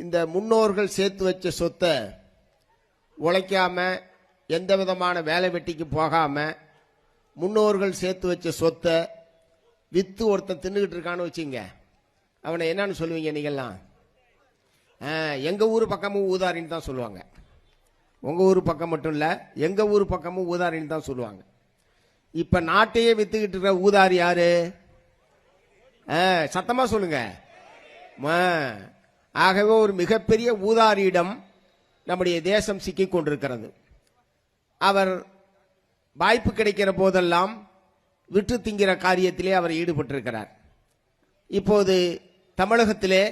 இந்த முன்னோர்கள் சேர்த்து வச்ச சொத்தை உழைக்காம எந்த விதமான வேலை வெட்டிக்கு போகாம முன்னோர்கள் சேர்த்து வச்ச சொத்தை வித்து ஒருத்தன் தின்னுகிட்டு இருக்கான்னு வச்சுங்க, அவனை என்னன்னு சொல்லுவீங்க நீங்கெல்லாம்? எங்க ஊர் பக்கமும் ஊதாரின்னு தான் சொல்லுவாங்க. உங்க ஊர் பக்கம் மட்டும் இல்ல, எங்க ஊர் பக்கமும் ஊதாரின்னு தான் சொல்லுவாங்க. இப்ப நாட்டையே வித்துக்கிட்டு இருக்கிற ஊதாரி யாரு? சத்தமா சொல்லுங்க. ஆகவே ஒரு மிகப்பெரிய ஊதாரியிடம் நம்முடைய தேசம் சிக்கிக் கொண்டிருக்கிறது. அவர் வாய்ப்பு கிடைக்கிற போதெல்லாம் விட்டு திங்கிற காரியத்திலே அவர் ஈடுபட்டிருக்கிறார். இப்போது தமிழகத்திலே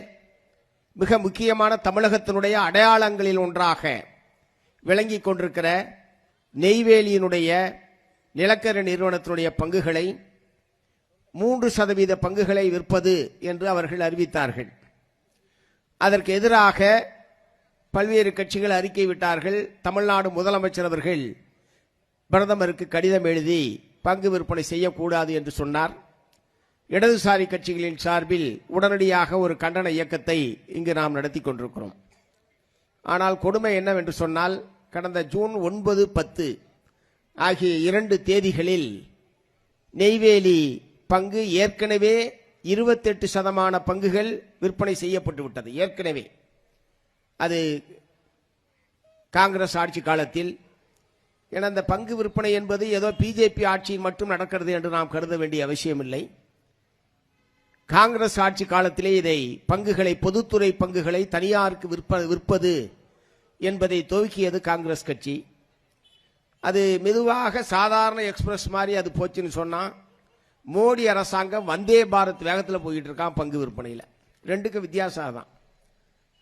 மிக முக்கியமான தமிழகத்தினுடைய அடையாளங்களில் ஒன்றாக விளங்கி கொண்டிருக்கிற நெய்வேலியினுடைய நிலக்கரி நிறுவனத்தினுடைய பங்குகளை 3% பங்குகளை விற்பது என்று அவர்கள் அறிவித்தார்கள். அதற்கு எதிராக பல்வேறு கட்சிகள் அறிக்கை விட்டார்கள். தமிழ்நாடு முதலமைச்சர் அவர்கள் பிரதமருக்கு கடிதம் எழுதி பங்கு விற்பனை செய்யக்கூடாது என்று சொன்னார். இடதுசாரி கட்சிகளின் சார்பில் உடனடியாக ஒரு கண்டன இயக்கத்தை இங்கு நாம் நடத்தி கொண்டிருக்கிறோம். ஆனால் கொடுமை என்னவென்று சொன்னால், கடந்த ஜூன் 9, 10 ஆகிய 2 தேதிகளில் நெய்வேலி பங்கு ஏற்கனவே 28% பங்குகள் விற்பனை செய்யப்பட்டு விட்டது. ஏற்கனவே அது காங்கிரஸ் ஆட்சி காலத்தில். ஏன்னா அந்த பங்கு விற்பனை என்பது ஏதோ பிஜேபி ஆட்சியில் மட்டும் நடக்கிறது என்று நாம் கருத வேண்டிய அவசியம் இல்லை. காங்கிரஸ் ஆட்சி காலத்திலே இதை பங்குகளை, பொதுத்துறை பங்குகளை தனியாருக்கு விற்பது என்பதை துவக்கியது காங்கிரஸ் கட்சி. அது மெதுவாக சாதாரண எக்ஸ்பிரஸ் மாதிரி அது போச்சுன்னு சொன்னா, மோடி அரசாங்கம் வந்தே பாரத் வேகத்தில் போயிட்டு இருக்கான் பங்கு விற்பனையில். ரெண்டுக்கு வித்தியாசம் தான்.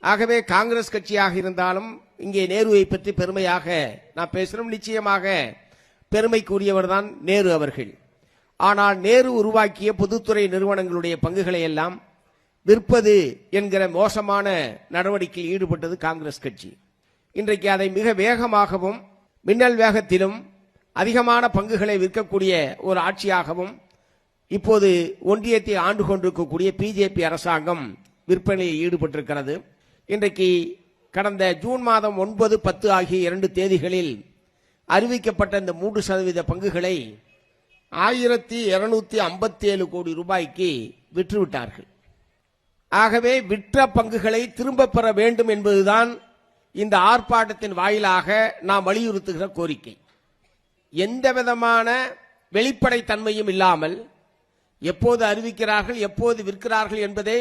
ஆகவே காங்கிரஸ் கட்சியாக இருந்தாலும் இங்கே நேருவை பற்றி பெருமையாக நான் பேசுகிறோம். நிச்சயமாக பெருமைக்குரியவர் தான் நேரு அவர்கள். ஆனால் நேரு உருவாக்கிய பொதுத்துறை நிறுவனங்களுடைய பங்குகளை எல்லாம் விற்பது என்கிற மோசமான நடவடிக்கையில் ஈடுபட்டது காங்கிரஸ் கட்சி. இன்றைக்கு அதை மிக வேகமாகவும் மின்னல் வேகத்திலும் அதிகமான பங்குகளை விற்கக்கூடிய ஒரு ஆட்சியாகவும் இப்போது ஒன்றியத்தை ஆண்டு கொண்டிருக்கக்கூடிய பிஜேபி அரசாங்கம் விற்பனையில் ஈடுபட்டிருக்கிறது. இன்றைக்கு கடந்த ஜூன் மாதம் 9, 10 ஆகிய 2 தேதிகளில் அறிவிக்கப்பட்ட இந்த 3% பங்குகளை 1257 கோடி ரூபாய்க்கு விற்றுவிட்டார்கள். ஆகவே விற்ற பங்குகளை திரும்ப பெற வேண்டும் என்பதுதான் இந்த ஆர்ப்பாட்டத்தின் வாயிலாக நாம் வலியுறுத்துகிற கோரிக்கை. எந்த விதமான வெளிப்படைத்தன்மையும் இல்லாமல் எப்போது அறிவிக்கிறார்கள், எப்போது விற்கிறார்கள் என்பதே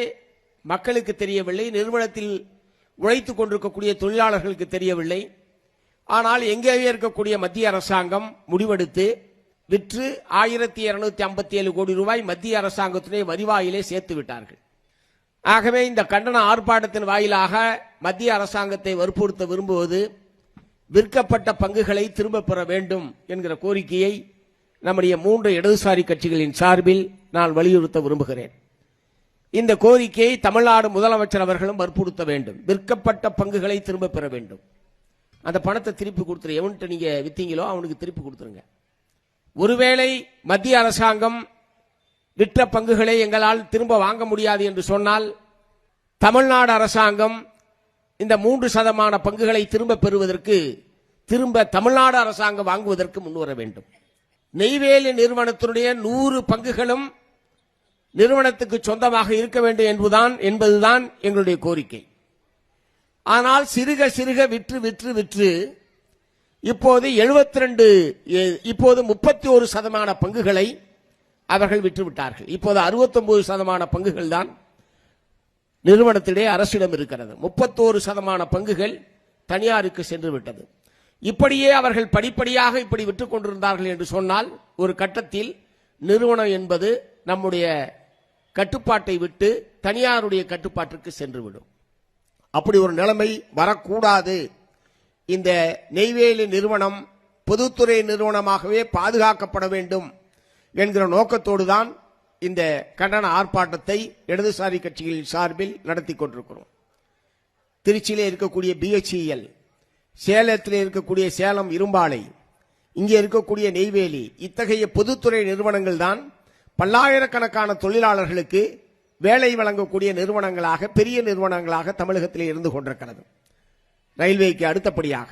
மக்களுக்கு தெரியவில்லை. நிறுவனத்தில் உழைத்துக் கொண்டிருக்கக்கூடிய தொழிலாளர்களுக்கு தெரியவில்லை. ஆனால் எங்கேயே இருக்கக்கூடிய மத்திய அரசாங்கம் முடிவெடுத்து விற்று 1257 கோடி ரூபாய் மத்திய அரசாங்கத்தினுடைய வரிவாயிலே சேர்த்து விட்டார்கள். ஆகவே இந்த கண்டன ஆர்ப்பாட்டத்தின் வாயிலாக மத்திய அரசாங்கத்தை வற்புறுத்த விரும்புவது விற்கப்பட்ட பங்குகளை திரும்ப பெற வேண்டும் என்கிற கோரிக்கையை நம்முடைய 3 இடதுசாரி கட்சிகளின் சார்பில் நான் வலியுறுத்த விரும்புகிறேன். இந்த கோரிக்கையை தமிழ்நாடு முதலமைச்சர் அவர்களும் வற்புறுத்த வேண்டும். விற்கப்பட்ட பங்குகளை திரும்ப பெற வேண்டும். அந்த பணத்தை திருப்பி கொடுத்துரு. எவன்கிட்ட நீங்க வித்தீங்களோ அவனுக்கு திருப்பி கொடுத்துருங்க. ஒருவேளை மத்திய அரசாங்கம் விற்ற பங்குகளை எங்களால் திரும்ப வாங்க முடியாது என்று சொன்னால், தமிழ்நாடு அரசாங்கம் இந்த 3% பங்குகளை திரும்ப பெறுவதற்கு தமிழ்நாடு அரசாங்கம் வாங்குவதற்கு முன்வர வேண்டும். நெய்வேலி நிறுவனத்தினுடைய 100 பங்குகளும் நிறுவனத்துக்கு சொந்தமாக இருக்க வேண்டும் என்பதுதான் எங்களுடைய கோரிக்கை. ஆனால் சிறுக சிறுக விற்று இப்போது 31% பங்குகளை அவர்கள் விற்றுவிட்டார்கள். இப்போது 69% பங்குகள் தான் நிறுவனத்திடையே அரசிடம் இருக்கிறது. 31% பங்குகள் தனியாருக்கு சென்று விட்டது. இப்படியே அவர்கள் படிப்படியாக இப்படி விற்றுக் கொண்டிருந்தார்கள் என்று சொன்னால், ஒரு கட்டத்தில் நிறுவனம் என்பது நம்முடைய கட்டுப்பாட்டை விட்டு தனியாருடைய கட்டுப்பாட்டிற்கு சென்றுவிடும். அப்படி ஒரு நிலைமை வரக்கூடாது. இந்த நெய்வேலி நிறுவனம் பொதுத்துறை நிறுவனமாகவே பாதுகாக்கப்பட வேண்டும் என்கிற நோக்கத்தோடு தான் இந்த கண்டன ஆர்ப்பாட்டத்தை இடதுசாரி கட்சிகளின் சார்பில் நடத்தி கொண்டிருக்கிறோம். திருச்சியிலே இருக்கக்கூடிய BHEL, சேலத்திலே இருக்கக்கூடிய சேலம் இரும்பாலை, இங்கே இருக்கக்கூடிய நெய்வேலி, இத்தகைய பொதுத்துறை நிறுவனங்கள் தான் பல்லாயிரக்கணக்கான தொழிலாளர்களுக்கு வேலை வழங்கக்கூடிய நிறுவனங்களாக பெரிய நிறுவனங்களாக தமிழகத்திலே இருந்து கொண்டிருக்கிறது, ரயில்வேக்கு அடுத்தபடியாக.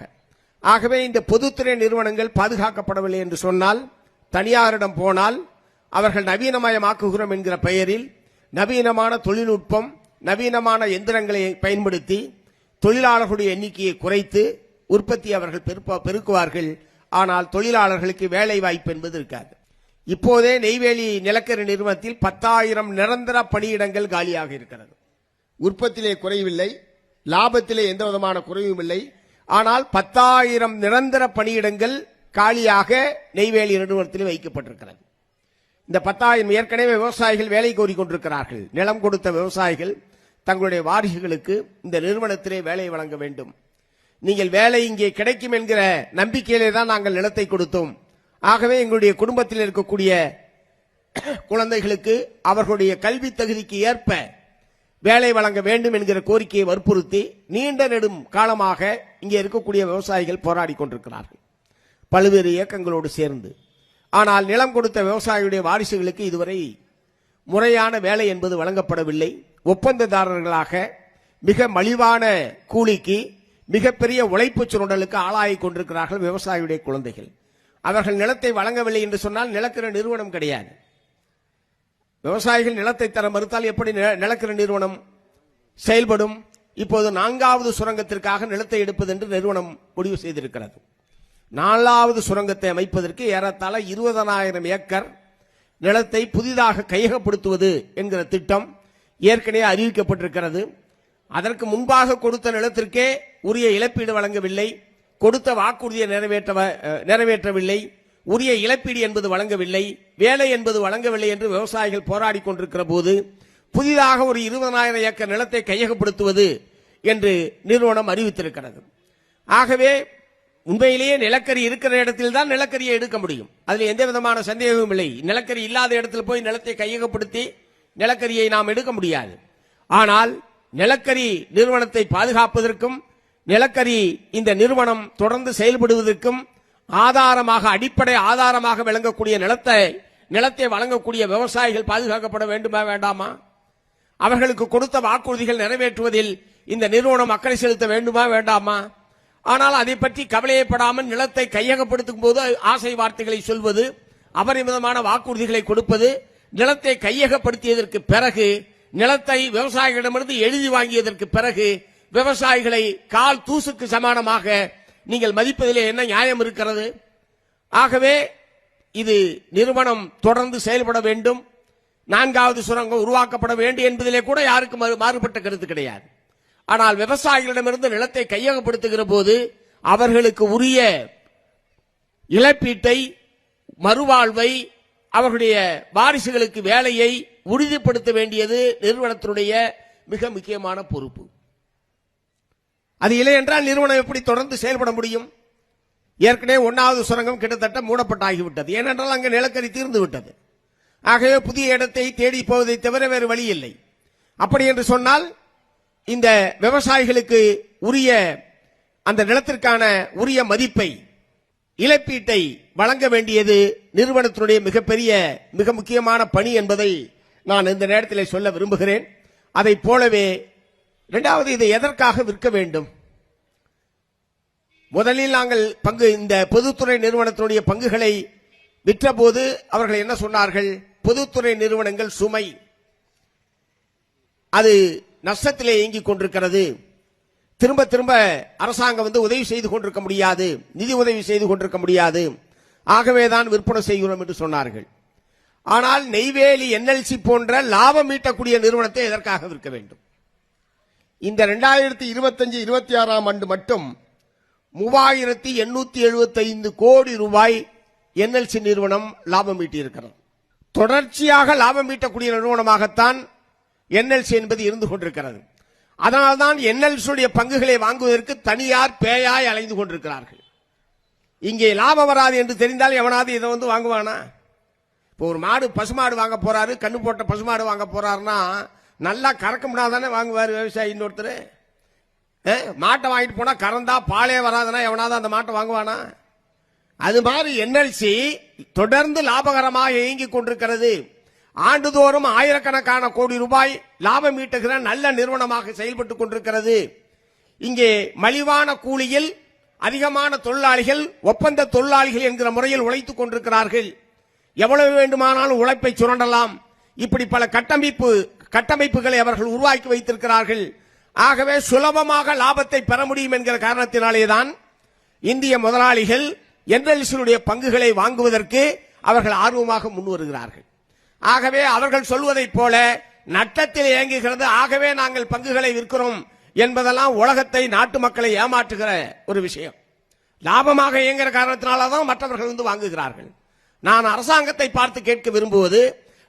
ஆகவே இந்த பொதுத்துறை நிறுவனங்கள் பாதுகாக்கப்படவில்லை என்று சொன்னால், தனியாரிடம் போனால் அவர்கள் நவீனமயமாக்குகிறோம் என்கிற பெயரில் நவீனமான தொழில்நுட்பம், நவீனமான எந்திரங்களை பயன்படுத்தி தொழிலாளர்களுடைய எண்ணிக்கையை குறைத்து உற்பத்தி அவர்கள் பெருக்குவார்கள். ஆனால் தொழிலாளர்களுக்கு வேலை வாய்ப்பு என்பது இருக்காது. இப்போதே நெய்வேலி நிலக்கரி நிறுவனத்தில் 10,000 நிரந்தர பணியிடங்கள் காலியாக இருக்கிறது. உற்பத்தியிலே குறைவில்லை, லாபத்திலே எந்த விதமான குறைவும் இல்லை. ஆனால் 10,000 நிரந்தர பணியிடங்கள் காலியாக நெய்வேலி நிறுவனத்தில் வைக்கப்பட்டிருக்கிறது. இந்த 10,000 ஏற்கனவே விவசாயிகள் வேலை கோரிக்கொண்டிருக்கிறார்கள். நிலம் கொடுத்த விவசாயிகள் தங்களுடைய வாரிசுகளுக்கு இந்த நிறுவனத்திலே வேலை வழங்க வேண்டும், நீங்கள் வேலை இங்கே கிடைக்கும் என்கிற நம்பிக்கையிலே தான் நாங்கள் நிலத்தை கொடுத்தோம். ஆகவே எங்களுடைய குடும்பத்தில் இருக்கக்கூடிய குழந்தைகளுக்கு அவர்களுடைய கல்வி தகுதிக்கு ஏற்ப வேலை வழங்க வேண்டும் என்கிற கோரிக்கையை வற்புறுத்தி நீண்ட நெடும் காலமாக இங்கே இருக்கக்கூடிய விவசாயிகள் போராடி கொண்டிருக்கிறார்கள், பல்வேறு இயக்கங்களோடு சேர்ந்து. ஆனால் நிலம் கொடுத்த விவசாயிகளுடைய வாரிசுகளுக்கு இதுவரை முறையான வேலை என்பது வழங்கப்படவில்லை. ஒப்பந்ததாரர்களாக மிக மலிவான கூலிக்கு மிகப்பெரிய உழைப்பு சுரண்டலுக்கு ஆளாகிக் கொண்டிருக்கிறார்கள் விவசாயியுடைய குழந்தைகள். அவர்கள் நிலத்தை வழங்கவில்லை என்று சொன்னால் நிலக்கரி நிறுவனம் கிடையாது. விவசாயிகள் நிலத்தை தர மறுத்தால் எப்படி நிலக்கரி நிறுவனம் செயல்படும்? இப்போது 4வது சுரங்கத்திற்காக நிலத்தை எடுப்பது என்று நிறுவனம் முடிவு செய்திருக்கிறது. 4வது சுரங்கத்தை அமைப்பதற்கு ஏறத்தாழ 20,000 ஏக்கர் நிலத்தை புதிதாக கையகப்படுத்துவது என்கிற திட்டம் ஏற்கனவே அறிவிக்கப்பட்டிருக்கிறது. அதற்கு முன்பாக கொடுத்த நிலத்திற்கே உரிய இழப்பீடு வழங்கவில்லை, கொடுத்த வாக்குறுதியை நிறைவேற்றவில்லை, உரிய இழப்பீடு என்பது வழங்கவில்லை, வேலை என்பது வழங்கவில்லை என்று விவசாயிகள் போராடி கொண்டிருக்கிற போது புதிதாக ஒரு 20,000 ஏக்கர் நிலத்தை கையகப்படுத்துவது என்று நிறுவனம் அறிவித்திருக்கிறது. ஆகவே உண்மையிலேயே நிலக்கரி இருக்கிற இடத்தில் தான் நிலக்கரியை எடுக்க முடியும், அதில் எந்த விதமான சந்தேகமும் இல்லை. நிலக்கரி இல்லாத இடத்தில் போய் நிலத்தை கையகப்படுத்தி நிலக்கரியை நாம் எடுக்க முடியாது. ஆனால் நிலக்கரி நிறுவனத்தை பாதுகாப்பதற்கும் நிலக்கரி இந்த நிறுவனம் தொடர்ந்து செயல்படுவதற்கும் ஆதாரமாக, அடிப்படை ஆதாரமாக விளங்கக்கூடிய நிலத்தை வழங்கக்கூடிய விவசாயிகள் பாதுகாக்கப்பட வேண்டுமா வேண்டாமா? அவர்களுக்கு கொடுத்த வாக்குறுதிகள் நிறைவேற்றுவதில் இந்த நிறுவனம் அக்கறை செலுத்த வேண்டுமா வேண்டாமா? ஆனால் அதை பற்றி கவலையப்படாமல் நிலத்தை கையகப்படுத்தும் போது ஆசை வார்த்தைகளை சொல்வது, அபரிமிதமான வாக்குறுதிகளை கொடுப்பது, நிலத்தை கையகப்படுத்தியதற்கு பிறகு நிலத்தை விவசாயிகளிடமிருந்து எழுதி வாங்கியதற்கு பிறகு விவசாயிகளை கால் தூசுக்கு சமானமாக நீங்கள் மதிப்பதிலே என்ன நியாயம் இருக்கிறது? ஆகவே இது நிறுவனம் தொடர்ந்து செயல்பட வேண்டும், 4வது சுரங்கம் உருவாக்கப்பட வேண்டும் என்பதிலே கூட யாருக்கும் மாறுபட்ட கருத்து கிடையாது. ஆனால் விவசாயிகளிடமிருந்து நிலத்தை கையகப்படுத்துகிற போது அவர்களுக்கு உரிய இழப்பீட்டை, மறுவாழ்வை, அவர்களுடைய வாரிசுகளுக்கு வேலையை உறுதிப்படுத்த வேண்டியது நிறுவனத்தினுடைய மிக முக்கியமான பொறுப்பு. அது இல்லை என்றால் நிறுவனம் எப்படி தொடர்ந்து செயல்பட முடியும்? ஏற்கனவே 1வது சுரங்கம் கிட்டத்தட்ட மூடப்பட்டாகிவிட்டது, ஏனென்றால் அங்கே நிலக்கரி தீர்ந்து விட்டது. ஆகவே புதிய இடத்தை தேடி போவதை தவிர வேறு வழி இல்லை. அப்படி என்று சொன்னால் இந்த விவசாயிகளுக்கு உரிய அந்த நிலத்திற்கான உரிய மதிப்பை, இழப்பீட்டை வழங்க வேண்டியது நிறுவனத்தினுடைய மிக முக்கியமான பணி என்பதை நான் இந்த நேரத்தில் சொல்ல விரும்புகிறேன். அதை போலவே 2வது, இதை எதற்காக விற்க வேண்டும்? முதலில் நாங்கள் இந்த பொதுத்துறை நிறுவனத்தினுடைய பங்குகளை விற்ற போது அவர்கள் என்ன சொன்னார்கள்? பொதுத்துறை நிறுவனங்கள் சுமை, அது நஷ்டத்திலே இயங்கிக் கொண்டிருக்கிறது, திரும்ப திரும்ப அரசாங்கம் உதவி செய்து கொண்டிருக்க முடியாது, நிதி உதவி செய்து கொண்டிருக்க முடியாது, ஆகவேதான் விற்பனை செய்கிறோம் என்று சொன்னார்கள். ஆனால் நெய்வேலி NLC போன்ற லாபம் ஈட்டக்கூடிய நிறுவனத்தை எதற்காக விற்க வேண்டும்? இந்த 2025-26 ஆண்டு மட்டும் 3875 கோடி ரூபாய் NLC நிறுவனம் லாபம் ஈட்டியிருக்கிறது. தொடர்ச்சியாக லாபம் ஈட்டக்கூடிய நிறுவனமாகத்தான் NLC என்பது இருந்து கொண்டிருக்கிறது. அதனால்தான் NLC பங்குகளை வாங்குவதற்கு தனியார் பேயாய் அலைந்து கொண்டிருக்கிறார்கள். இங்கே லாபம் வராது என்று தெரிந்தால் எவனாவது இதை வாங்குவானா? இப்போ ஒரு மாடு, பசுமாடு வாங்க போறாரு, கண்ணு போட்ட பசுமாடு வாங்க போறாருன்னா நல்லா கறக்கும்னா தானே வாங்குவாரு விவசாயி. இன்னொருத்தர் மாட்டை வாங்கிட்டு போனா கறந்தா பாலே வராதுன்னா எவனாவது அந்த மாட்டை வாங்குவானா? அது மாதிரி NLC தொடர்ந்து லாபகரமாக இயங்கிக் கொண்டிருக்கிறது. ஆண்டுதோறும் ஆயிரக்கணக்கான கோடி ரூபாய் லாபம் ஈட்டுகிற நல்ல நிறுவனமாக செயல்பட்டுக் கொண்டிருக்கிறது. இங்கே மலிவான கூலியில் அதிகமான தொழிலாளிகள் ஒப்பந்த தொழிலாளிகள் என்கிற முறையில் உழைத்துக் கொண்டிருக்கிறார்கள். எவ்வளவு வேண்டுமானாலும் உழைப்பை சுரண்டலாம். இப்படி பல கட்டமைப்புகளை அவர்கள் உருவாக்கி வைத்திருக்கிறார்கள். ஆகவே சுலபமாக லாபத்தை பெற முடியும் என்கிற காரணத்தினாலேதான் இந்திய முதலாளிகள் என்எல்சியுடைய பங்குகளை வாங்குவதற்கு அவர்கள் ஆர்வமாக முன்வருகிறார்கள். ஆகவே அவர்கள் சொல்வதைப் போல நட்டத்தில் இயங்குகிறது, ஆகவே நாங்கள் பங்குகளை விற்கிறோம் என்பதெல்லாம் உலகத்தை நாட்டு மக்களை ஏமாற்றுகிற ஒரு விஷயம். லாபமாக இயங்குகிற காரணத்தினால்தான் மற்றவர்கள் வந்து வாங்குகிறார்கள். நான் அரசாங்கத்தை பார்த்து கேட்க விரும்புவது,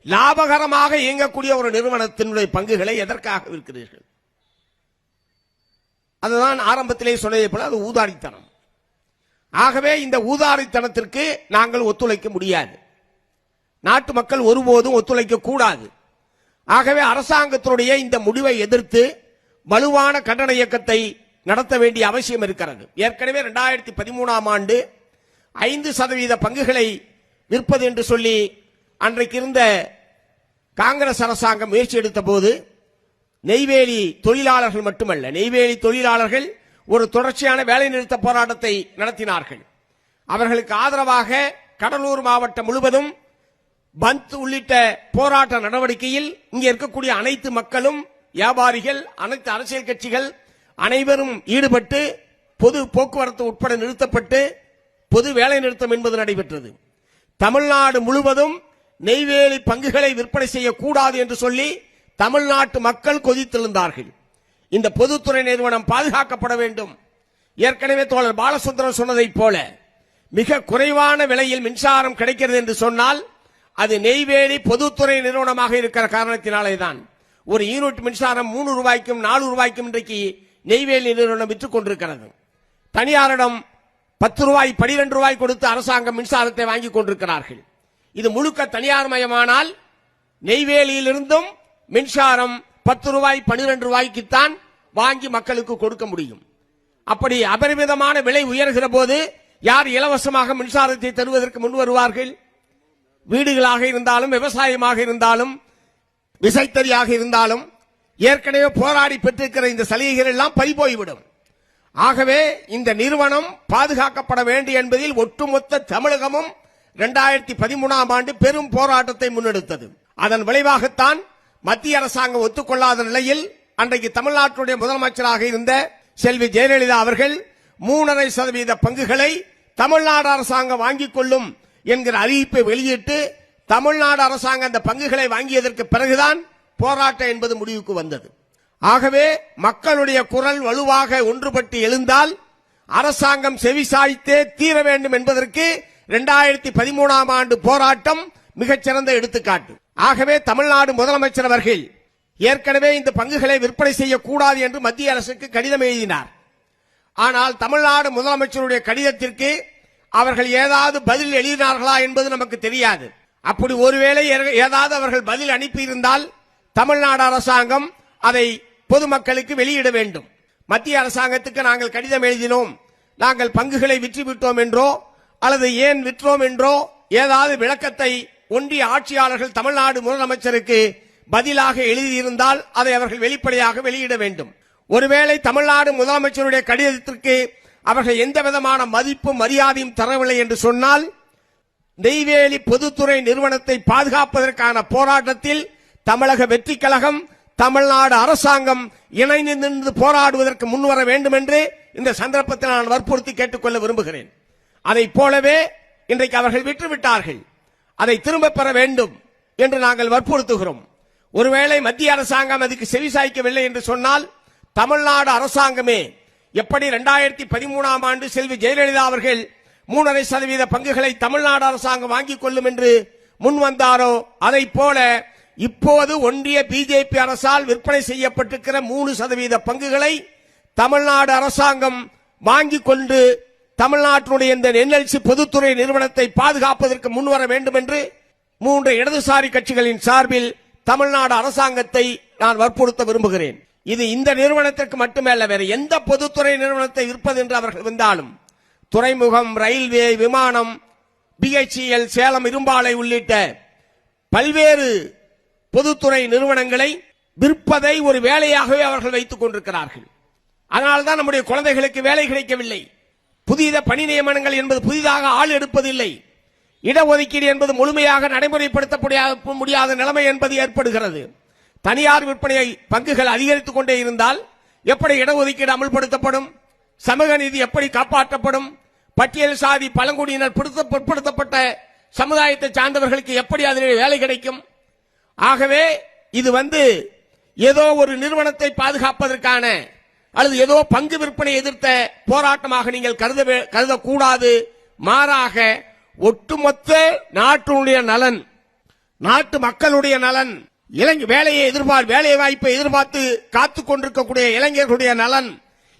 லாபகரமாக இயங்கக்கூடிய ஒரு நிறுவனத்தினுடைய பங்குகளை எதற்காக விற்கிறீர்கள்? அதுதான் ஆரம்பத்திலே சொன்னதை போல அது ஊதாரித்தனம். ஆகவே இந்த ஊதாரித்தனத்திற்கு நாங்கள் ஒத்துழைக்க முடியாது. நாட்டு மக்கள் ஒருபோதும் ஒத்துழைக்க கூடாது. ஆகவே அரசாங்கத்தினுடைய இந்த முடிவை எதிர்த்து வலுவான கண்டன இயக்கத்தை நடத்த வேண்டிய அவசியம் இருக்கிறது. ஏற்கனவே 2013ஆம் ஆண்டு 5% பங்குகளை விற்பது என்று சொல்லி அன்றைக்கு இருந்த காங்கிரஸ் அரசாங்கம் முயற்சி எடுத்த போது நெய்வேலி தொழிலாளர்கள் மட்டுமல்ல, நெய்வேலி தொழிலாளர்கள் ஒரு தொடர்ச்சியான வேலை நிறுத்த போராட்டத்தை நடத்தினார்கள். அவர்களுக்கு ஆதரவாக கடலூர் மாவட்டம் முழுவதும் பந்த் உள்ளிட்ட போராட்ட நடவடிக்கையில் இங்கே இருக்கக்கூடிய அனைத்து மக்களும், வியாபாரிகள், அனைத்து அரசியல் கட்சிகள் அனைவரும் ஈடுபட்டு பொது போக்குவரத்து உட்பட நிறுத்தப்பட்டு பொது வேலை நிறுத்தம் என்பது நடைபெற்றது. தமிழ்நாடு முழுவதும் நெய்வேலி பங்குகளை விற்பனை செய்யக்கூடாது என்று சொல்லி தமிழ்நாட்டு மக்கள் கொதித்தெழுந்தார்கள். இந்த பொதுத்துறை நிறுவனம் பாதுகாக்கப்பட வேண்டும். ஏற்கனவே தோழர் பாலசுந்தரம் சொன்னதைப் போல மிக குறைவான விலையில் மின்சாரம் கிடைக்கிறது என்று சொன்னால் அது நெய்வேலி பொதுத்துறை நிறுவனமாக இருக்கிற காரணத்தினாலேதான். ஒரு யூனிட் மின்சாரம் 3 ரூபாய்க்கும் 4 ரூபாய்க்கும் இன்றைக்கு நெய்வேலி நிறுவனம் விற்றுக் கொண்டிருக்கிறது. தனியாரிடம் 10 ரூபாய் 12 ரூபாய் கொடுத்து அரசாங்கம் மின்சாரத்தை வாங்கிக் கொண்டிருக்கிறார்கள். இது முழுக்க தனியார் மயமானால் நெய்வேலியிலிருந்தும் மின்சாரம் 10 ரூபாய் 12 ரூபாய்க்குத்தான் வாங்கி மக்களுக்கு கொடுக்க முடியும். அப்படி அபரிமிதமான விலை உயர்கிற போது யார் இலவசமாக மின்சாரத்தை தருவதற்கு முன் வருவார்கள்? வீடுகளாக இருந்தாலும், விவசாயமாக இருந்தாலும், விசைத்தறியாக இருந்தாலும் ஏற்கனவே போராடி பெற்றிருக்கிற இந்த சலுகைகள் எல்லாம் பறிபோய்விடும். ஆகவே இந்த நிறுவனம் பாதுகாக்கப்பட வேண்டும் என்பதில் ஒட்டுமொத்த தமிழகமும் 2013ஆம் ஆண்டு பெரும் போராட்டத்தை முன்னெடுத்தது. அதன் விளைவாகத்தான் மத்திய அரசாங்கம் ஒத்துக்கொள்ளாத நிலையில் அன்றைக்கு தமிழ்நாட்டுடைய முதலமைச்சராக இருந்த செல்வி ஜெயலலிதா அவர்கள் 3.5% பங்குகளை தமிழ்நாடு அரசாங்கம் வாங்கிக் கொள்ளும் என்கிற அறிவிப்பை வெளியிட்டு தமிழ்நாடு அரசாங்கம் அந்த பங்குகளை வாங்கியதற்கு பிறகுதான் போராட்டம் என்பது முடிவுக்கு வந்தது. ஆகவே மக்களுடைய குரல் வலுவாக ஒன்றுபட்டு எழுந்தால் அரசாங்கம் செவிசாய்த்தே தீர வேண்டும் என்பதற்கு 2013ஆம் ஆண்டு போராட்டம் மிகச்சிறந்த எடுத்துக்காட்டு. ஆகவே தமிழ்நாடு முதலமைச்சர் அவர்கள் ஏற்கனவே இந்த பங்குகளை விற்பனை செய்யக்கூடாது என்று மத்திய அரசுக்கு கடிதம் எழுதினார். ஆனால் தமிழ்நாடு முதலமைச்சருடைய கடிதத்திற்கு அவர்கள் ஏதாவது பதில் எழுதினார்களா என்பது நமக்கு தெரியாது. அப்படி ஒருவேளை ஏதாவது அவர்கள் பதில் அனுப்பியிருந்தால் தமிழ்நாடு அரசாங்கம் அதை பொதுமக்களுக்கு வெளியிட வேண்டும். மத்திய அரசாங்கத்துக்கு நாங்கள் கடிதம் எழுதினோம், நாங்கள் பங்குகளை விற்றுவிட்டோம் என்றோ அல்லது ஏன் விற்றோம் என்றோ ஏதாவது விளக்கத்தை ஒன்றிய ஆட்சியாளர்கள் தமிழ்நாடு முதலமைச்சருக்கு பதிலாக எழுதியிருந்தால் அதை அவர்கள் வெளிப்படையாக வெளியிட வேண்டும். ஒருவேளை தமிழ்நாடு முதலமைச்சருடைய கடிதத்திற்கு அவர்கள் எந்த விதமான மதிப்பும் மரியாதையும் தரவில்லை என்று சொன்னால் நெய்வேலி பொதுத்துறை நிறுவனத்தை பாதுகாப்பதற்கான போராட்டத்தில் தமிழக வெற்றி கழகம், தமிழ்நாடு அரசாங்கம் இணைந்து நின்று போராடுவதற்கு முன்வர வேண்டும் என்று இந்த சந்தர்ப்பத்தில் நான் வற்புறுத்தி கேட்டுக்கொள்ள விரும்புகிறேன். அதைப் போலவே இன்றைக்கு அவர்கள் விற்றுவிட்டார்கள், அதை திரும்ப பெற வேண்டும் என்று நாங்கள் வற்புறுத்துகிறோம். ஒருவேளை மத்திய அரசாங்கம் அதுக்கு செவிசாய்க்கவில்லை என்று சொன்னால் தமிழ்நாடு அரசாங்கமே எப்படி 2013ஆம் ஆண்டு செல்வி ஜெயலலிதா அவர்கள் 3.5% பங்குகளை தமிழ்நாடு அரசாங்கம் வாங்கிக் கொள்ளும் என்று முன் வந்தாரோ அதைப் போல இப்போது ஒன்றிய பிஜேபி அரசால் விற்பனை செய்யப்பட்டிருக்கிற 3% பங்குகளை தமிழ்நாடு அரசாங்கம் வாங்கிக் கொண்டு தமிழ்நாட்டினுடைய இந்த என்எல்சி பொதுத்துறை நிறுவனத்தை பாதுகாப்பதற்கு முன்வர வேண்டும் என்று 3 இடதுசாரி கட்சிகளின் சார்பில் தமிழ்நாடு அரசாங்கத்தை நான் வற்புறுத்த விரும்புகிறேன். இது இந்த நிறுவனத்திற்கு மட்டுமல்ல, வேறு எந்த பொதுத்துறை நிறுவனத்தை விற்பது என்று அவர்கள் வந்தாலும் துறைமுகம், ரயில்வே, விமானம், பிஹெச்இஎல், சேலம் இரும்பாலை உள்ளிட்ட பல்வேறு பொதுத்துறை நிறுவனங்களை விற்பதை ஒரு வேலையாகவே அவர்கள் வைத்துக் கொண்டிருக்கிறார்கள். அதனால்தான் நம்முடைய குழந்தைகளுக்கு வேலை கிடைக்கவில்லை. புதிய பணி நியமனங்கள் என்பது புதிதாக ஆள் எடுப்பதில்லை. இடஒதுக்கீடு என்பது முழுமையாக நடைமுறைப்படுத்த முடியாத நிலைமை என்பது ஏற்படுகிறது. தனியார் விற்பனை பங்குகள் அதிகரித்துக் கொண்டே இருந்தால் எப்படி இடஒதுக்கீடு அமல்படுத்தப்படும்? சமூக நீதி எப்படி காப்பாற்றப்படும்? பட்டியல் சாதி பழங்குடியினர் பிற்படுத்தப்பட்ட சமுதாயத்தை சார்ந்தவர்களுக்கு எப்படி அதில் வேலை கிடைக்கும்? ஆகவே இது ஏதோ ஒரு நிறுவனத்தை பாதுகாப்பதற்கான அல்லது ஏதோ பங்கு விற்பனை எதிர்த்த போராட்டமாக நீங்கள் கருதக்கூடாது. மாறாக ஒட்டுமொத்த நாட்டினுடைய நலன், நாட்டு மக்களுடைய நலன், வேலை வாய்ப்பை எதிர்பார்த்து காத்துக் கொண்டிருக்கக்கூடிய இளைஞர்களுடைய நலன்,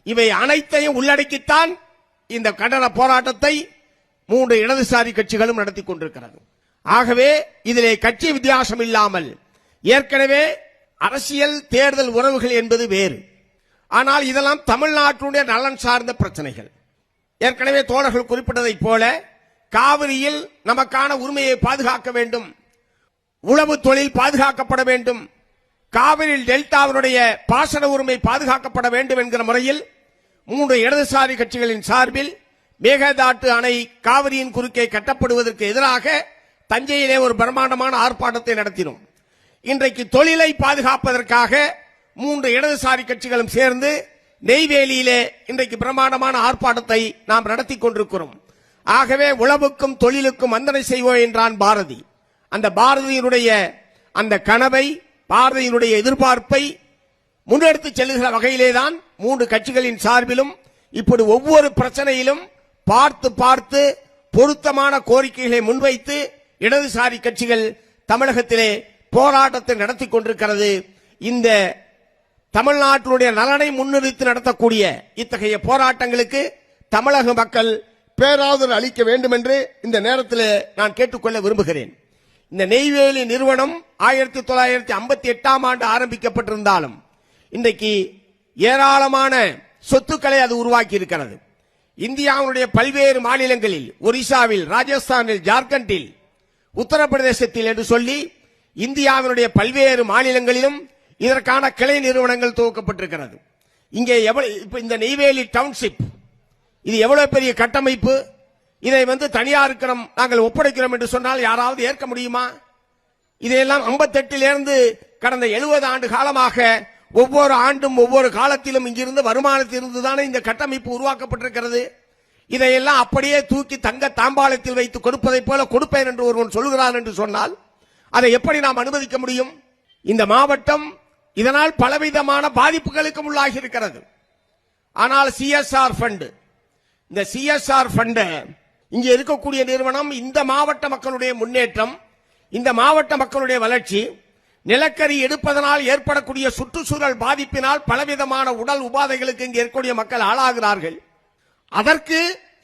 இவை அனைத்தையும் உள்ளடக்கித்தான் இந்த கண்டன போராட்டத்தை 3 இடதுசாரி கட்சிகளும் நடத்தி கொண்டிருக்கிறது. ஆகவே இதிலே கட்சி வித்தியாசம் இல்லாமல் ஏற்கனவே அரசியல் தேர்தல் உறவுகள் என்பது வேறு. ஆனால் இதெல்லாம் தமிழ்நாட்டுடைய நலன் சார்ந்த பிரச்சனைகள். ஏற்கனவே தோழர்கள் குறிப்பிட்டதைப் போல காவிரியில் நமக்கான உரிமையை பாதுகாக்க வேண்டும், உளவு தொழில் பாதுகாக்கப்பட வேண்டும், காவிரி டெல்டாவினுடைய பாசன உரிமை பாதுகாக்கப்பட வேண்டும் என்கிற முறையில் 3 இடதுசாரி கட்சிகளின் சார்பில் மேகதாட்டு அணை காவிரியின் குறுக்கே கட்டப்படுவதற்கு எதிராக தஞ்சையிலே ஒரு பிரம்மாண்டமான ஆர்ப்பாட்டத்தை நடத்தினோம். இன்றைக்கு தொழிலை பாதுகாப்பதற்காக 3 இடதுசாரி கட்சிகளும் சேர்ந்து நெய்வேலியிலே இன்றைக்கு பிரம்மாண்டமான ஆர்ப்பாட்டத்தை நாம் நடத்தி கொண்டிருக்கிறோம். ஆகவே உழவுக்கும் தொழிலுக்கும் வந்தனை செய்வோம் என்றான் பாரதி. அந்த பாரதியினுடைய அந்த கனவை, பாரதியினுடைய எதிர்பார்ப்பை முன்னெடுத்து செல்லுகிற வகையிலேதான் 3 கட்சிகளின் சார்பிலும் இப்படி ஒவ்வொரு பிரச்சனையிலும் பார்த்து பார்த்து பொருத்தமான கோரிக்கைகளை முன்வைத்து இடதுசாரி கட்சிகள் தமிழகத்திலே போராட்டத்தை நடத்தி கொண்டிருக்கிறது. இந்த தமிழ்நாட்டினுடைய நலனை முன்னிறுத்தி நடத்தக்கூடிய இத்தகைய போராட்டங்களுக்கு தமிழக மக்கள் பேராதரவு அளிக்க வேண்டும் என்று இந்த நேரத்தில் நான் கேட்டுக்கொள்ள விரும்புகிறேன். இந்த நெய்வேலி நிறுவனம் 1958ஆம் ஆண்டு ஆரம்பிக்கப்பட்டிருந்தாலும் இன்றைக்கு ஏராளமான சொத்துக்களை அது உருவாக்கி இருக்கிறது. இந்தியாவுடைய பல்வேறு மாநிலங்களில், ஒரிசாவில், ராஜஸ்தானில், ஜார்க்கண்டில், உத்தரப்பிரதேசத்தில் என்று சொல்லி இந்தியாவினுடைய பல்வேறு மாநிலங்களிலும் இதற்கான கிளை நிறுவனங்கள் துவக்கப்பட்டிருக்கிறது. இங்கே இந்த நெய்வேலி டவுன்ஷிப் இது எவ்வளவு பெரிய கட்டமைப்பு. இதை தனியாருக்கு நாங்கள் ஒப்படைக்கிறோம் என்று சொன்னால் யாராவது ஏற்க முடியுமா? இதையெல்லாம் 58 கடந்த 70 ஆண்டு காலமாக ஒவ்வொரு ஆண்டும் ஒவ்வொரு காலத்திலும் இங்கிருந்து வருமானத்திலிருந்து தானே இந்த கட்டமைப்பு உருவாக்கப்பட்டிருக்கிறது. இதையெல்லாம் அப்படியே தூக்கி தங்க தாம்பாளத்தில் வைத்து கொடுப்பதை போல கொடுப்பேன் என்று ஒருவன் சொல்கிறான் என்று சொன்னால் அதை எப்படி நாம் அனுமதிக்க முடியும்? இந்த மாவட்டம் இதனால் பலவிதமான பாதிப்புகளுக்கு உள்ளாகி இருக்கிறது. ஆனால் CSR ஃபண்ட், இந்த CSR ஃபண்ட் இங்கே இருக்கக்கூடிய நிறுவனம் இந்த மாவட்ட மக்களுடைய முன்னேற்றம், இந்த மாவட்ட மக்களுடைய வளர்ச்சி, நிலக்கரி எடுப்பதனால் ஏற்படக்கூடிய சுற்றுச்சூழல் பாதிப்பினால் பலவிதமான உடல் உபாதைகளுக்கு இங்கே இருக்கக்கூடிய மக்கள் ஆளாகிறார்கள். அதற்கு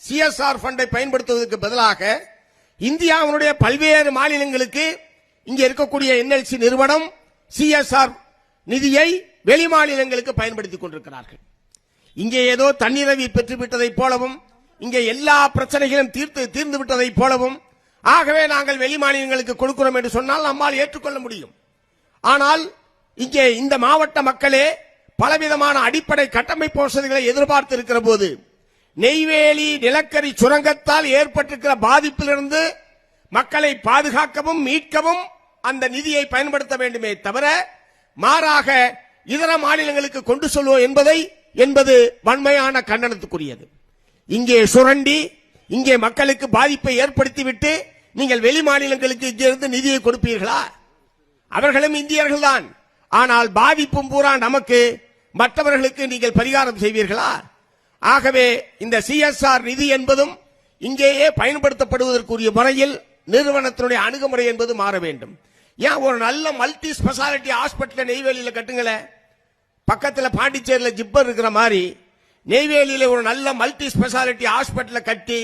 CSR ஃபண்டை பயன்படுத்துவதற்கு பதிலாக இந்தியாவுடைய பல்வேறு மாநிலங்களுக்கு இங்கே இருக்கக்கூடிய NLC நிறுவனம் CSR நிதியை வெளி மாநிலங்களுக்கு பயன்படுத்திக் கொண்டிருக்கிறார்கள். இங்கே ஏதோ தன்னிறைவை பெற்றுவிட்டதை போலவும், இங்கே எல்லா பிரச்சனைகளும் தீர்ந்து விட்டதை போலவும், ஆகவே நாங்கள் வெளி மாநிலங்களுக்கு கொடுக்கிறோம் என்று சொன்னால் நம்மால் ஏற்றுக்கொள்ள முடியும். ஆனால் இங்கே இந்த மாவட்ட மக்களே பலவிதமான அடிப்படை கட்டமைப்பு வசதிகளை எதிர்பார்த்து இருக்கிற போது நெய்வேலி நிலக்கரி சுரங்கத்தால் ஏற்பட்டிருக்கிற பாதிப்பிலிருந்து மக்களை பாதுகாக்கவும் மீட்கவும் அந்த நிதியை பயன்படுத்த வேண்டுமே தவிர மாறாக இதர மாநிலங்களுக்கு கொண்டு செல்வோம் என்பது வன்மையான கண்டனத்துக்குரியது. இங்கே சுரண்டி இங்கே மக்களுக்கு பாதிப்பை ஏற்படுத்திவிட்டு நீங்கள் வெளி மாநிலங்களுக்கு இங்கிருந்து நிதியை கொடுப்பீர்களா? அவர்களும் இந்தியர்கள் தான். ஆனால் பாதிப்பும் பூரா நமக்கு, மற்றவர்களுக்கு நீங்கள் பரிகாரம் செய்வீர்களா? ஆகவே இந்த CSR நிதி என்பதும் இங்கேயே பயன்படுத்தப்படுவதற்குரிய முறையில் நிறுவனத்தினுடைய அணுகுமுறை என்பது மாற வேண்டும். ஏன் ஒரு நல்ல மல்டி ஸ்பெஷாலிட்டி ஹாஸ்பிட்டல் நெய்வேலியில கட்டுங்களே, பக்கத்துல பாண்டிச்சேரியில ஜிப்பர் இருக்கிற மாதிரி நெய்வேலியில ஒரு நல்ல மல்டி ஸ்பெஷாலிட்டி ஹாஸ்பிட்டல் கட்டி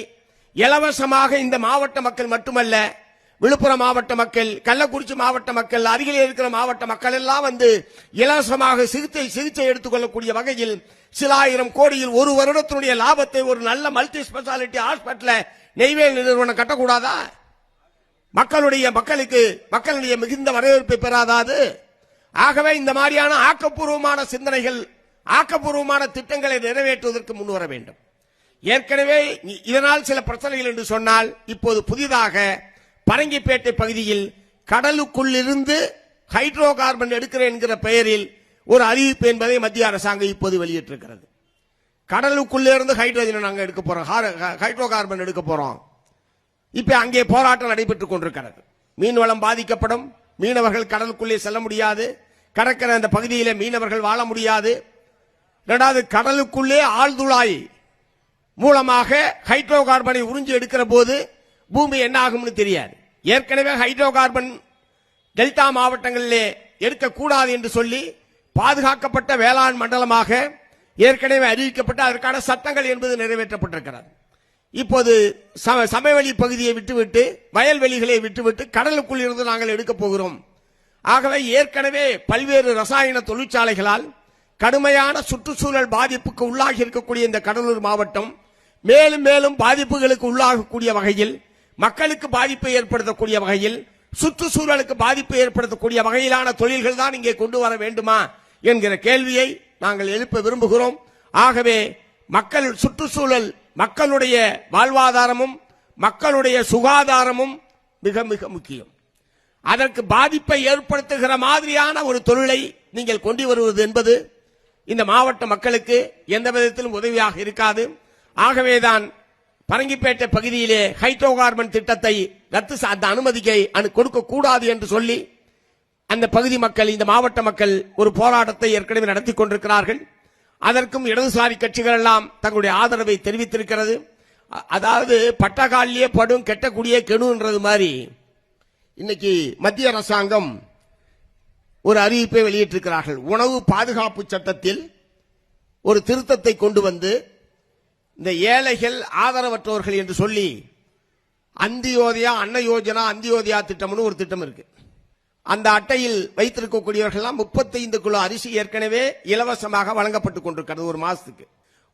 இலவசமாக இந்த மாவட்ட மக்கள் மட்டுமல்ல, விழுப்புரம் மாவட்ட மக்கள், கள்ளக்குறிச்சி மாவட்ட மக்கள், அருகிலே இருக்கிற மாவட்ட மக்கள் எல்லாம் இலவசமாக சிகிச்சை எடுத்துக்கொள்ளக்கூடிய வகையில் சில ஆயிரம் கோடியில் ஒரு வருடத்தினுடைய லாபத்தை ஒரு நல்ல மல்டி ஸ்பெஷாலிட்டி ஹாஸ்பிட்டல் நெய்வேலி நிறுவனம் கட்டக்கூடாதா? மக்களுடைய மிகுந்த வரவேற்பை பெறாதாது. ஆகவே இந்த மாதிரியான ஆக்கப்பூர்வமான சிந்தனைகள், ஆக்கப்பூர்வமான திட்டங்களை நிறைவேற்றுவதற்கு முன்வர வேண்டும். ஏற்கனவே இதனால் சில பிரச்சனைகள் என்று சொன்னால், இப்போது புதிதாக பரங்கிப்பேட்டை பகுதியில் கடலுக்குள்ளிருந்து ஹைட்ரோ கார்பன் எடுக்கிறேன் என்கிற பெயரில் ஒரு அறிவிப்பு என்பதை மத்திய அரசாங்கம் இப்போது வெளியிட்டிருக்கிறது. கடலுக்குள்ளே இருந்து ஹைட்ரோஜன் நாங்கள் எடுக்க போறோம், ஹைட்ரோ கார்பன் எடுக்க போறோம். இப்ப அங்கே போராட்டம் நடைபெற்றுக் கொண்டிருக்கிறது. மீன்வளம் பாதிக்கப்படும், மீனவர்கள் கடலுக்குள்ளே செல்ல முடியாது, கடற்கரை அந்த பகுதியிலே மீனவர்கள் வாழ முடியாது. இரண்டாவது, கடலுக்குள்ளே ஆழ்துளாய் மூலமாக ஹைட்ரோ கார்பனை உறிஞ்சி எடுக்கிற போது பூமி என்ன ஆகும்னு தெரியாது. ஏற்கனவே ஹைட்ரோ கார்பன் டெல்டா மாவட்டங்களிலே எடுக்கக்கூடாது என்று சொல்லி பாதுகாக்கப்பட்ட வேளாண் மண்டலமாக ஏற்கனவே அறிவிக்கப்பட்ட அதற்கான சட்டங்கள் என்பது நிறைவேற்றப்பட்டிருக்கிறது. இப்போது சமவெளி பகுதியை விட்டுவிட்டு, வயல்வெளிகளை விட்டுவிட்டு கடலுக்குள் இருந்து நாங்கள் எடுக்கப் போகிறோம். ஆகவே ஏற்கனவே பல்வேறு ரசாயன தொழிற்சாலைகளால் கடுமையான சுற்றுச்சூழல் பாதிப்புக்கு உள்ளாகி இருக்கக்கூடிய இந்த கடலூர் மாவட்டம் மேலும் மேலும் பாதிப்புகளுக்கு உள்ளாகக்கூடிய வகையில், மக்களுக்கு பாதிப்பை ஏற்படுத்தக்கூடிய வகையில், சுற்றுச்சூழலுக்கு பாதிப்பை ஏற்படுத்தக்கூடிய வகையிலான தொழில்கள் தான் இங்கே கொண்டு வர வேண்டுமா என்கிற கேள்வியை நாங்கள் எழுப்ப விரும்புகிறோம். ஆகவே சுற்றுச்சூழல், மக்களுடைய வாழ்வாதாரமும் மக்களுடைய சுகாதாரமும் மிக மிக முக்கியம். அதற்கு பாதிப்பை ஏற்படுத்துகிற மாதிரியான ஒரு தொழிலை நீங்கள் கொண்டு வருவது என்பது இந்த மாவட்ட மக்களுக்கு எந்த விதத்திலும் உதவியாக இருக்காது. ஆகவேதான் பரங்கிப்பேட்டை பகுதியிலே ஹைட்ரோ கார்பன் திட்டத்தை ரத்து, அந்த அனுமதியை கொடுக்க கூடாது என்று சொல்லி அந்த பகுதி மக்கள், இந்த மாவட்ட மக்கள் ஒரு போராட்டத்தை ஏற்கனவே நடத்தி கொண்டிருக்கிறார்கள். அதற்கும் இடதுசாரி கட்சிகள் எல்லாம் தங்களுடைய ஆதரவை தெரிவித்திருக்கிறது. அதாவது பட்டகாலியே படும் கெட்டக்கூடிய கெடுன்றது மாதிரி இன்னைக்கு மத்திய அரசாங்கம் ஒரு அறிவிப்பை வெளியிட்டிருக்கிறார்கள். உணவு பாதுகாப்பு சட்டத்தில் ஒரு திருத்தத்தை கொண்டு வந்து இந்த ஏழைகள், ஆதரவற்றவர்கள் என்று சொல்லி அந்தியோதயா, அன்ன யோஜனா, அந்தியோதயா திட்டம்னு ஒரு திட்டம் இருக்கு. அந்த அட்டையில் வைத்திருக்கக்கூடியவர்கள் 35 கிலோ அரிசி ஏற்கனவே இலவசமாக வழங்கப்பட்டுக் கொண்டிருக்கிறது ஒரு மாசத்துக்கு.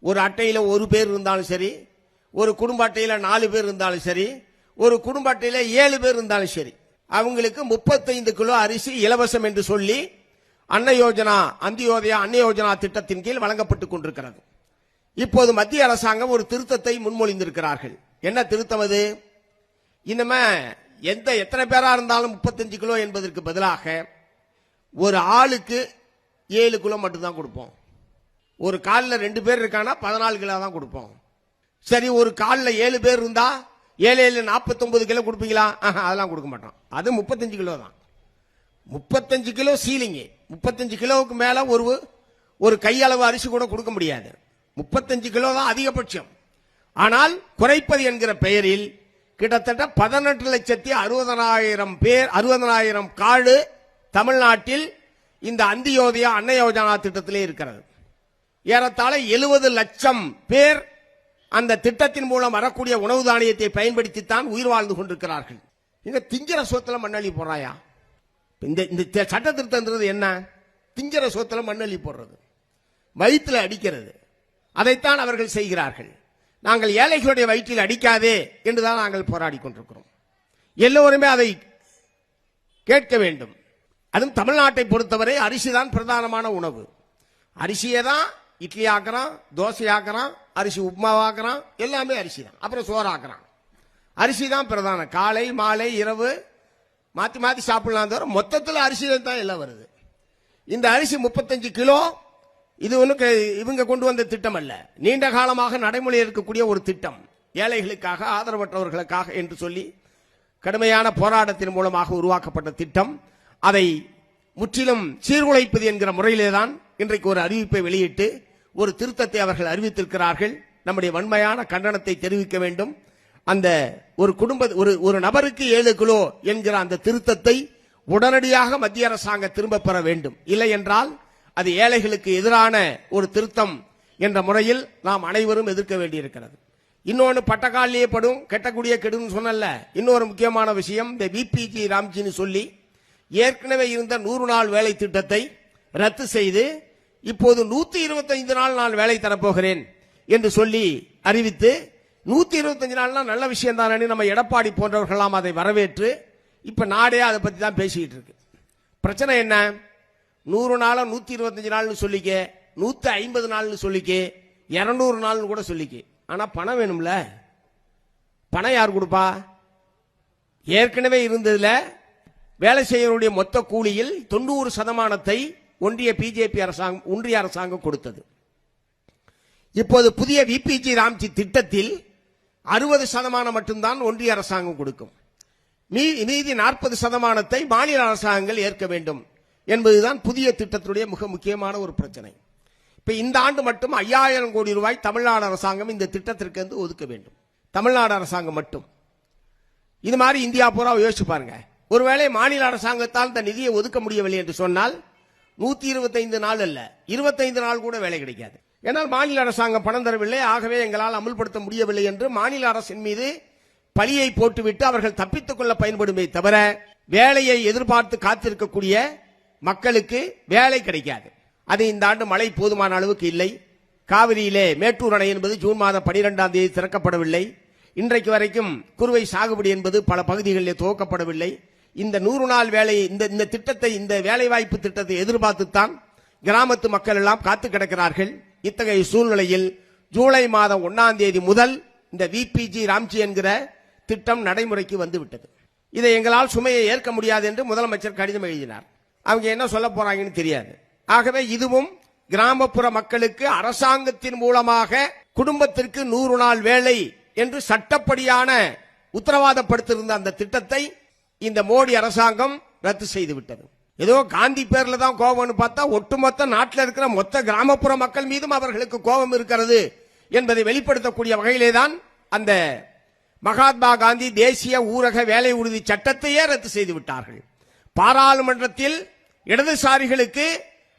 ஒரு அட்டையில ஒரு பேர் இருந்தாலும் சரி, ஒரு குடும்ப அட்டையில 4 பேர் இருந்தாலும் சரி, ஒரு குடும்ப அட்டையில 7 பேர் இருந்தாலும் சரி, அவங்களுக்கு 35 கிலோ அரிசி இலவசம் என்று சொல்லி அன்ன யோஜனா, அந்தியோதயா, அன்ன யோஜனா திட்டத்தின் கீழ் வழங்கப்பட்டுக் கொண்டிருக்கிறது. இப்போது மத்திய அரசாங்கம் ஒரு திருத்தத்தை முன்மொழிந்திருக்கிறார்கள். என்ன திருத்தம் அது? இனிமே எத்தனை பேரா இருந்தாலும் 35 கிலோ என்பதற்கு பதிலாக ஒரு ஆளுக்கு 7 கிலோ மட்டும்தான் கொடுப்போம். ஒரு காலில் 2 பேர் இருக்கானா 14 கிலோ தான் கொடுப்போம். சரி, ஒரு காலில் 7 பேர் இருந்தா 7 49 கிலோ கொடுப்பீங்களா? அதெல்லாம் கொடுக்க மாட்டோம். அது 35 கிலோ தான். 35 கிலோ சீலிங்க. 35 கிலோவுக்கு மேல ஒரு கையளவு அரிசி கூட கொடுக்க முடியாது. 35 கிலோ தான் அதிகபட்சம். ஆனால் குறைப்பது என்கிற பெயரில் கிட்டத்தட்ட 18,60,000 பேர், 60,000 காடு தமிழ்நாட்டில் இந்த அந்தியோதயா, அன்ன யோஜனா திட்டத்திலே இருக்கிறது. ஏறத்தாழ 70 லட்சம் பேர் அந்த திட்டத்தின் மூலம் வரக்கூடிய உணவு தானியத்தை பயன்படுத்தித்தான் உயிர் வாழ்ந்து கொண்டிருக்கிறார்கள். இங்க திங்கிற சோத்துல மண்ணள்ளி போடுறாயா? இந்த சட்ட திருத்தம் என்ன? திங்கிற சோத்துல மண்ணள்ளி போடுறது, வயிற்றுல அடிக்கிறது. அதைத்தான் அவர்கள் செய்கிறார்கள். நாங்கள் ஏழைகளுடைய வயிற்றில் அடிக்காதே என்றுதான் நாங்கள் போராடி கொண்டிருக்கிறோம். எல்லோருமே அதை கேட்க வேண்டும். அதுவும் தமிழ்நாட்டை பொறுத்தவரை அரிசிதான் பிரதானமான உணவு. அரிசியை தான் இட்லி ஆக்குறான், தோசை ஆக்குறான், அரிசி உப்மாவாக்குறான், எல்லாமே அரிசி தான். அப்புறம் சோறு ஆக்குறான். அரிசி தான் பிரதானம். காலை மாலை இரவு மாத்தி மாத்தி சாப்பிடலாம். தவிர மொத்தத்தில் அரிசி தான் எல்லாம் வருது. இந்த அரிசி 35 கிலோ இது ஒன்று இவங்க கொண்டு வந்த திட்டம் அல்ல. நீண்ட காலமாக நடைமுறையில் இருக்கக்கூடிய ஒரு திட்டம். ஏழைகளுக்காக, ஆதரவற்றவர்களுக்காக என்று சொல்லி கடுமையான போராட்டத்தின் மூலமாக உருவாக்கப்பட்ட திட்டம். அதை முற்றிலும் சீர்குலைப்பது என்கிற முறையிலே தான் இன்றைக்கு ஒரு அறிவிப்பை வெளியிட்டு ஒரு திருத்தத்தை அவர்கள் அறிவித்திருக்கிறார்கள். நம்முடைய வன்மையான கண்டனத்தை தெரிவிக்க வேண்டும். அந்த ஒரு நபருக்கு 7 கிலோ என்கிற அந்த திருத்தத்தை உடனடியாக மத்திய அரசாங்கம் திரும்ப பெற வேண்டும். இல்லை என்றால் அது ஏழைகளுக்கு எதிரான ஒரு திருத்தம் என்ற முறையில் நாம் அனைவரும் எதிர்க்க வேண்டியிருக்கிறது. இன்னொன்று பட்டக்காலியே படும் கெட்டக்கூடிய கெடுன்னு சொன்னல. இன்னொரு முக்கியமான விஷயம், இந்த விபிஜி ராம்ஜின்னு சொல்லி ஏற்கனவே இருந்த 100 நாள் வேலை திட்டத்தை ரத்து செய்து இப்போது 125 நாள் நான் வேலை தரப்போகிறேன் என்று சொல்லி அறிவித்து 125 நாள்னா நல்ல விஷயம் தானே. நம்ம எடப்பாடி போன்றவர்களாம் அதை வரவேற்று இப்ப நாடே அதை பத்தி தான் பேசிக்கிட்டு இருக்கு. பிரச்சனை என்ன? 100 நாள 125 நாள்னு சொல்லிக்க, 150 நாள்னு சொல்லிக்க, 200 நாள்னு கூட சொல்லிக்க. ஆனா பணம் வேணும்ல. பணம் யார் கொடுப்பா? ஏற்கனவே இருந்ததுல வேலை செய்யக்கூடிய மொத்த கூலியில் 90% ஒன்றிய பிஜேபி அரசாங்கம், ஒன்றிய அரசாங்கம் கொடுத்தது. இப்போது புதிய விபிஜி ராம்ஜி திட்டத்தில் 60% மட்டும்தான் ஒன்றிய அரசாங்கம் கொடுக்கும். மீதி 40% மாநில அரசாங்கங்கள் ஏற்க வேண்டும் என்பதுதான் புதிய திட்டத்துடைய மிக முக்கியமான ஒரு பிரச்சனை. இப்ப இந்த ஆண்டு மட்டும் 5000 கோடி ரூபாய் தமிழ்நாடு அரசாங்கம் இந்த திட்டத்திற்கு ஒதுக்க வேண்டும். தமிழ்நாடு அரசாங்கம் மட்டும். இது மாதிரி இந்தியா பூரா யோசிச்சு பாருங்க. ஒருவேளை மாநில அரசாங்கத்தால் இந்த நிதியை ஒதுக்க முடியவில்லை என்று சொன்னால் 125 நாள் அல்ல, 25 நாள் கூட வேலை கிடைக்காது. ஏன்னால் மாநில அரசாங்கம் பணம் தரவில்லை, ஆகவே எங்களால் அமல்படுத்த முடியவில்லை என்று மாநில அரசின் மீது பழியை போட்டுவிட்டு அவர்கள் தப்பித்துக் கொள்ள பயன்படுமே தவிர வேலையை எதிர்பார்த்து காத்திருக்கக்கூடிய மக்களுக்கு வேலை கிடைக்காது. அது இந்த ஆண்டு மழை போதுமான அளவுக்கு இல்லை. காவிரியிலே மேட்டூர் அணை என்பது ஜூன் மாதம் 12ஆம் தேதி திறக்கப்படவில்லை. இன்றைக்கு வரைக்கும் குறுவை சாகுபடி என்பது பல பகுதிகளில் துவக்கப்படவில்லை. இந்த 100 நாள் வேலை, இந்த திட்டத்தை, இந்த வேலை வாய்ப்பு திட்டத்தை எதிர்பார்த்துத்தான் கிராமத்து மக்கள் எல்லாம் காத்து கிடக்கிறார்கள். இத்தகைய சூழ்நிலையில் ஜூலை மாதம் 1ஆம் தேதி முதல் இந்த விபிஜி ராம்ஜி என்கிற திட்டம் நடைமுறைக்கு வந்துவிட்டது. இதை எங்களால் சுமையை ஏற்க முடியாது என்று முதலமைச்சர் கடிதம் எழுதினார். அவங்க என்ன சொல்ல போறாங்கன்னு தெரியாது. ஆகவே இதுவும் கிராமப்புற மக்களுக்கு அரசாங்கத்தின் மூலமாக குடும்பத்திற்கு 100 நாள் வேலை என்று சட்டப்படியான உத்தரவாதப்படுத்தியிருந்த அந்த திட்டத்தை இந்த மோடி அரசாங்கம் ரத்து செய்துவிட்டது. ஏதோ காந்தி பேர்ல தான் கோபம்னு பார்த்தா ஒட்டுமொத்த நாட்டில் இருக்கிற மொத்த கிராமப்புற மக்கள் மீதும் அவர்களுக்கு கோபம் இருக்கிறது என்பதை வெளிப்படுத்தக்கூடிய வகையிலே தான் அந்த மகாத்மா காந்தி தேசிய ஊரக வேலை உறுதி சட்டத்தையே ரத்து செய்து விட்டார்கள். பாராளுமன்றத்தில் இடதுசாரிகளுக்கு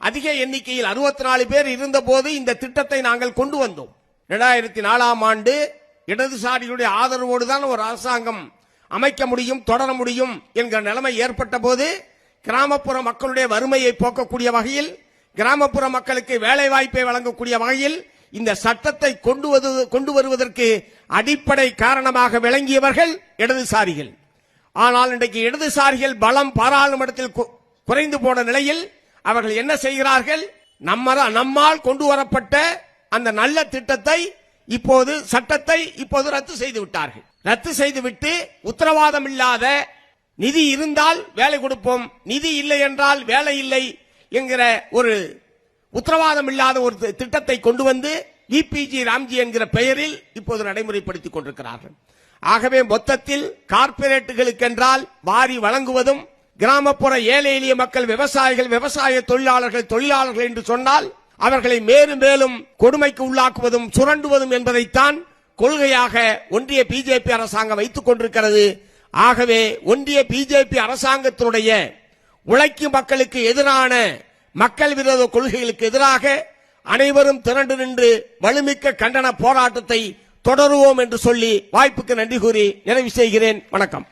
அதிக எண்ணிக்கையில் 64 பேர் இருந்த போது இந்த திட்டத்தை நாங்கள் கொண்டு வந்தோம். 2004ஆம் ஆண்டு இடதுசாரிகளுடைய ஆதரவோடு தான் ஒரு அரசாங்கம் அமைக்க முடியும், தொடர முடியும் என்கிற நிலைமை ஏற்பட்ட போது கிராமப்புற மக்களுடைய வறுமையை போக்கக்கூடிய வகையில், கிராமப்புற மக்களுக்கு வேலை வாய்ப்பை வழங்கக்கூடிய வகையில் இந்த சட்டத்தை கொண்டு வருவதற்கு அடிப்படை காரணமாக விளங்கியவர்கள் இடதுசாரிகள். ஆனால் இன்றைக்கு இடதுசாரிகள் பலம் பாராளுமன்றத்தில் குறைந்து போன நிலையில் அவர்கள் என்ன செய்கிறார்கள்? நம்மால் கொண்டு வரப்பட்ட அந்த நல்ல திட்டத்தை இப்போது, சட்டத்தை இப்போது ரத்து செய்து விட்டார்கள். ரத்து செய்துவிட்டு உத்தரவாதம் இல்லாத, நிதி இருந்தால் வேலை கொடுப்போம், நிதி இல்லை என்றால் வேலை இல்லை என்கிற ஒரு உத்தரவாதம் இல்லாத ஒரு திட்டத்தை கொண்டு வந்து விபிஜி ராம்ஜி என்கிற பெயரில் இப்போது நடைமுறைப்படுத்திக் கொண்டிருக்கிறார்கள். ஆகவே மொத்தத்தில் கார்ப்பரேட்டுகளுக்கென்றால் வாரி வழங்குவதும், கிராமப்புற ஏழை எளிய மக்கள், விவசாயிகள், விவசாய தொழிலாளர்கள் என்று சொன்னால் அவர்களை மேலும் மேலும் கொடுமைக்கு உள்ளாக்குவதும் சுரண்டுவதும் என்பதைத்தான் கொள்கையாக ஒன்றிய பிஜேபி அரசாங்கம் வைத்துக் கொண்டிருக்கிறது. ஆகவே ஒன்றிய பிஜேபி அரசாங்கத்தினுடைய உழைக்கும் மக்களுக்கு எதிரான மக்கள் விரோத கொள்கைகளுக்கு எதிராக அனைவரும் திரண்டு நின்று வலுமிக்க கண்டன போராட்டத்தை தொடருவோம் என்று சொல்லி வாய்ப்புக்கு நன்றி கூறி நிறைவு செய்கிறேன். வணக்கம்.